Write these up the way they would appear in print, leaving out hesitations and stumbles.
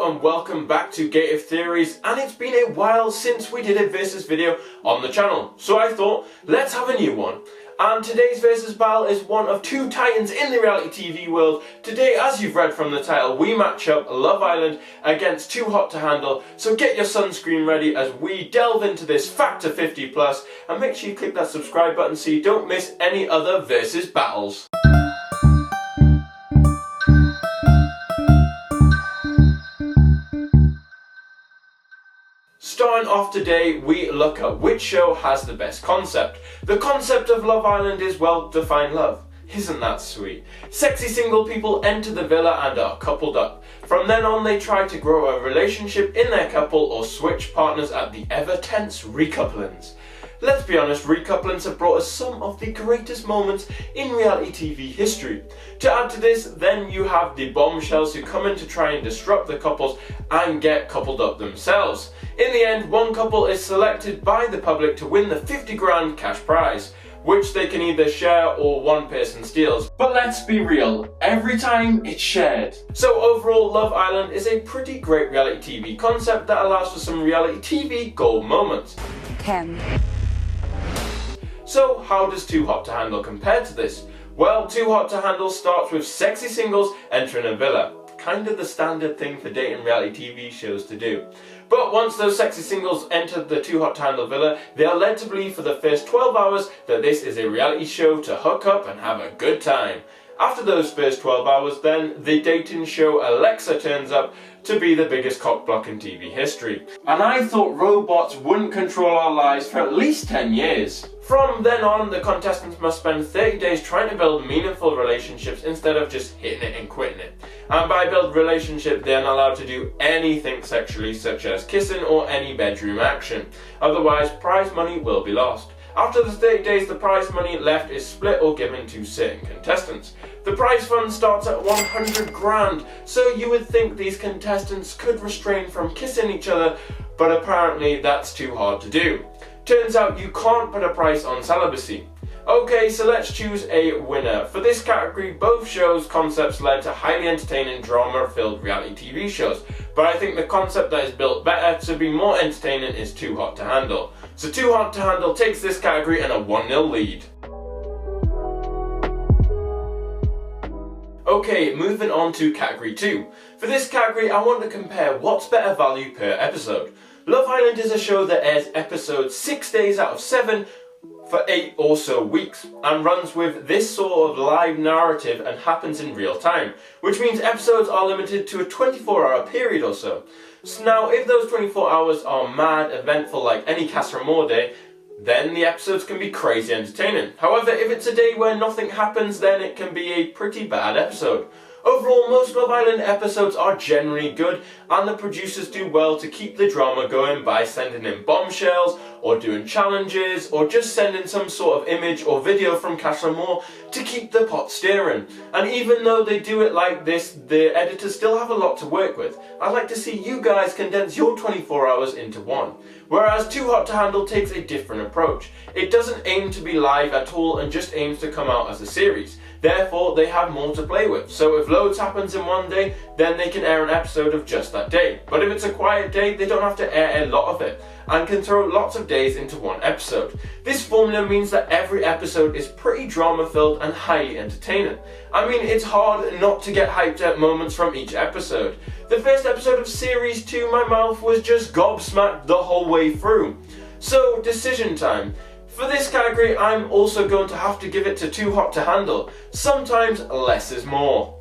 Hello and welcome back to Gate of Theories, and it's been a while since we did a versus video on the channel, so I thought let's have a new one. And today's versus battle is one of two titans in the reality TV world. Today, as you've read from the title, we match up Love Island against Too Hot to Handle, so get your sunscreen ready as we delve into this Factor 50 plus, and make sure you click that subscribe button so you don't miss any other versus battles. Starting off today, we look at which show has the best concept. The concept of Love Island is, well, define love. Isn't that sweet? Sexy single people enter the villa and are coupled up. From then on, they try to grow a relationship in their couple or switch partners at the ever-tense recouplings. Let's be honest, recouplings have brought us some of the greatest moments in reality TV history. To add to this, then you have the bombshells who come in to try and disrupt the couples and get coupled up themselves. In the end, one couple is selected by the public to win the 50 grand cash prize, which they can either share or one person steals. But let's be real, every time it's shared. So overall, Love Island is a pretty great reality TV concept that allows for some reality TV gold moments. 10. So how does Too Hot to Handle compare to this? Well, Too Hot to Handle starts with sexy singles entering a villa. Kind of the standard thing for dating reality TV shows to do. But once those sexy singles enter the Too Hot to Handle villa, they are led to believe for the first 12 hours that this is a reality show to hook up and have a good time. After those first 12 hours then, the dating show Alexa turns up to be the biggest cockblock in TV history. And I thought robots wouldn't control our lives for at least 10 years. From then on, the contestants must spend 30 days trying to build meaningful relationships instead of just hitting it and quitting it. And by build relationship, they're not allowed to do anything sexually, such as kissing or any bedroom action. Otherwise, prize money will be lost. After the 30 days, the prize money left is split or given to certain contestants. The prize fund starts at 100 grand, so you would think these contestants could refrain from kissing each other, but apparently that's too hard to do. Turns out you can't put a price on celibacy. Okay, so let's choose a winner. For this category, both shows' concepts led to highly entertaining drama-filled reality TV shows, but I think the concept that is built better to be more entertaining is Too Hot to Handle. So Too Hot to Handle takes this category in a 1-0 lead. Okay, moving on to category 2. For this category, I want to compare what's better value per episode. Love Island is a show that airs episodes 6 days out of 7 for 8 or so weeks, and runs with this sort of live narrative and happens in real time, which means episodes are limited to a 24-hour period or so. So now, if those 24 hours are mad, eventful like any Casa Amor day, then the episodes can be crazy entertaining. However, if it's a day where nothing happens, then it can be a pretty bad episode. Overall, most Love Island episodes are generally good, and the producers do well to keep the drama going by sending in bombshells, or doing challenges, or just sending some sort of image or video from Casa Amor to keep the pot stirring. And even though they do it like this, the editors still have a lot to work with. I'd like to see you guys condense your 24 hours into one. Whereas Too Hot to Handle takes a different approach. It doesn't aim to be live at all and just aims to come out as a series. Therefore, they have more to play with. So if loads happens in one day, then they can air an episode of just that day. But if it's a quiet day, they don't have to air a lot of it, and can throw lots of days into one episode. This formula means that every episode is pretty drama-filled and highly entertaining. I mean, it's hard not to get hyped at moments from each episode. The first episode of Series 2, my mouth was just gobsmacked the whole way through. So, decision time. For this category, I'm also going to have to give it to Too Hot to Handle. Sometimes less is more.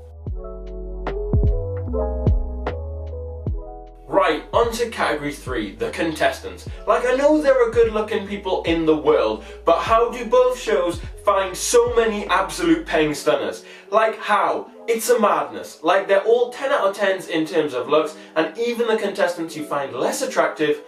Right, on to category 3, the contestants. Like, I know there are good looking people in the world, but how do both shows find so many absolute paying stunners? Like, how? It's a madness. Like, they're all 10 out of 10s in terms of looks, and even the contestants you find less attractive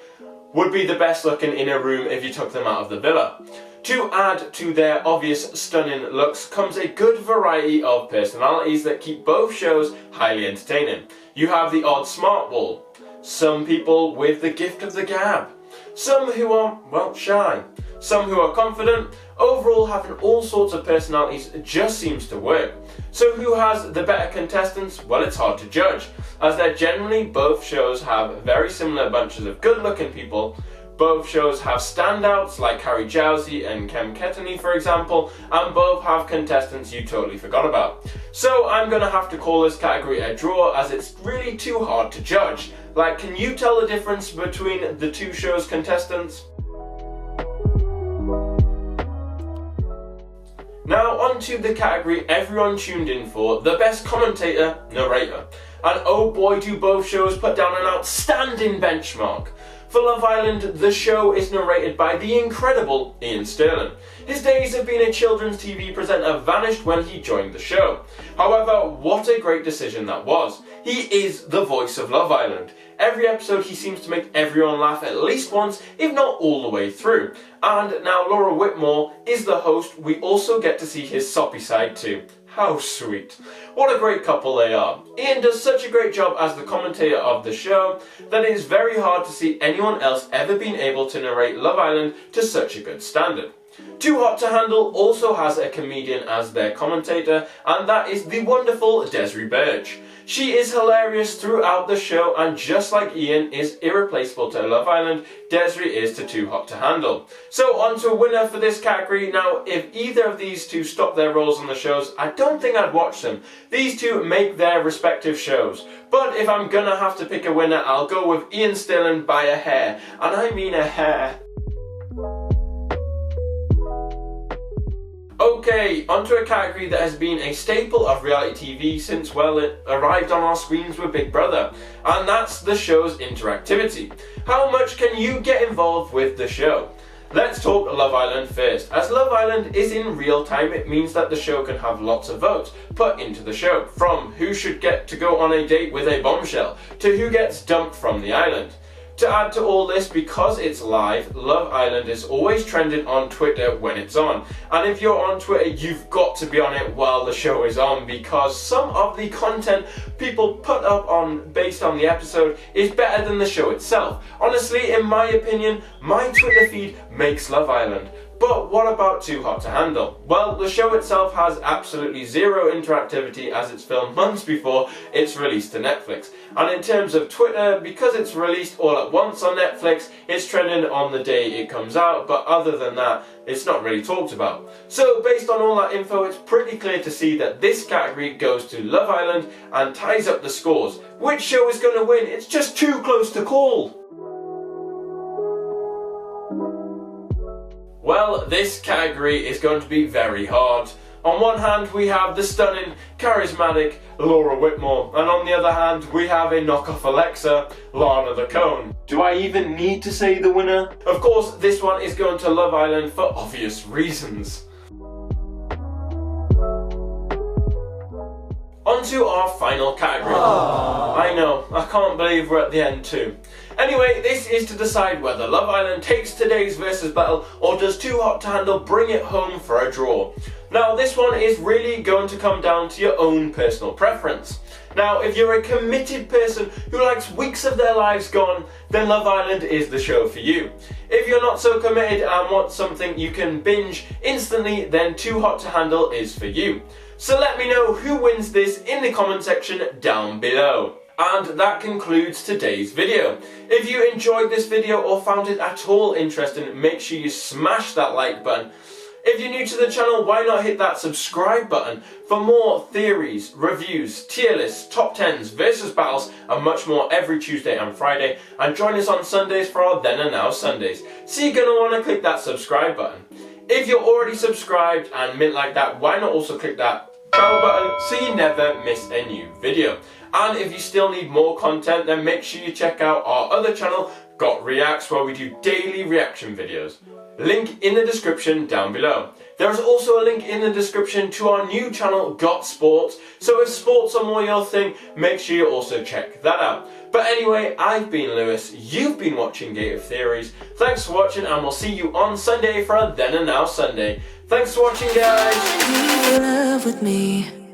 would be the best looking in a room if you took them out of the villa. To add to their obvious stunning looks comes a good variety of personalities that keep both shows highly entertaining. You have the odd smart ball, some people with the gift of the gab, some who are, well, shy, some who are confident. Overall, having all sorts of personalities just seems to work. So who has the better contestants? Well, it's hard to judge, as they're generally both shows have very similar bunches of good-looking people. Both shows have standouts like Harry Jowsey and Commentator, for example, and both have contestants you totally forgot about. So I'm gonna have to call this category a draw, as it's really too hard to judge. Like, can you tell the difference between the two shows' contestants? Now onto the category everyone tuned in for, the best commentator, narrator. And oh boy, do both shows put down an outstanding benchmark. For Love Island, the show is narrated by the incredible Ian Sterling. His days of being a children's TV presenter vanished when he joined the show. However, what a great decision that was. He is the voice of Love Island. Every episode he seems to make everyone laugh at least once, if not all the way through. And now Laura Whitmore is the host. We also get to see his soppy side too. How sweet. What a great couple they are. Ian does such a great job as the commentator of the show that it is very hard to see anyone else ever being able to narrate Love Island to such a good standard. Too Hot to Handle also has a comedian as their commentator, and that is the wonderful Desiree Burch. She is hilarious throughout the show, and just like Ian is irreplaceable to Love Island, Desiree is to Too Hot to Handle. So on to a winner for this category. Now, if either of these two stop their roles on the shows, I don't think I'd watch them. These two make their respective shows. But if I'm gonna have to pick a winner, I'll go with Ian Sterling by a hair. And I mean a hair. Okay, onto a category that has been a staple of reality TV since, well, it arrived on our screens with Big Brother, and that's the show's interactivity. How much can you get involved with the show? Let's talk Love Island first. As Love Island is in real time, it means that the show can have lots of votes put into the show, from who should get to go on a date with a bombshell, to who gets dumped from the island. To add to all this, because it's live, Love Island is always trending on Twitter when it's on. And if you're on Twitter, you've got to be on it while the show is on, because some of the content people put up on based on the episode is better than the show itself. Honestly, in my opinion, my Twitter feed makes Love Island. But what about Too Hot to Handle? Well, the show itself has absolutely zero interactivity, as it's filmed months before it's released to Netflix. And in terms of Twitter, because it's released all at once on Netflix, it's trending on the day it comes out, but other than that, it's not really talked about. So based on all that info, it's pretty clear to see that this category goes to Love Island and ties up the scores. Which show is going to win? It's just too close to call. Well, this category is going to be very hard. On one hand, we have the stunning, charismatic Laura Whitmore, and on the other hand, we have a knockoff Alexa, Lana the Cone. Do I even need to say the winner? Of course, this one is going to Love Island for obvious reasons. On to our final category. I know, I can't believe we're at the end too. Anyway, this is to decide whether Love Island takes today's versus battle, or does Too Hot to Handle bring it home for a draw. Now, this one is really going to come down to your own personal preference. Now, if you're a committed person who likes weeks of their lives gone, then Love Island is the show for you. If you're not so committed and want something you can binge instantly, then Too Hot to Handle is for you. So let me know who wins this in the comment section down below. And that concludes today's video. If you enjoyed this video or found it at all interesting, make sure you smash that like button. If you're new to the channel, why not hit that subscribe button for more theories, reviews, tier lists, top 10s, versus battles, and much more every Tuesday and Friday. And join us on Sundays for our Then and Now Sundays. So you're going to want to click that subscribe button. If you're already subscribed and mint like that, why not also click that bell button so you never miss a new video. And if you still need more content, then make sure you check out our other channel, Got Reacts, where we do daily reaction videos. Link in the description down below. There is also a link in the description to our new channel, Got Sports, so if sports are more your thing, make sure you also check that out. But anyway, I've been Lewis, you've been watching Gate of Theories. Thanks for watching, and we'll see you on Sunday for a Then and Now Sunday. Thanks for watching, guys. Love with me.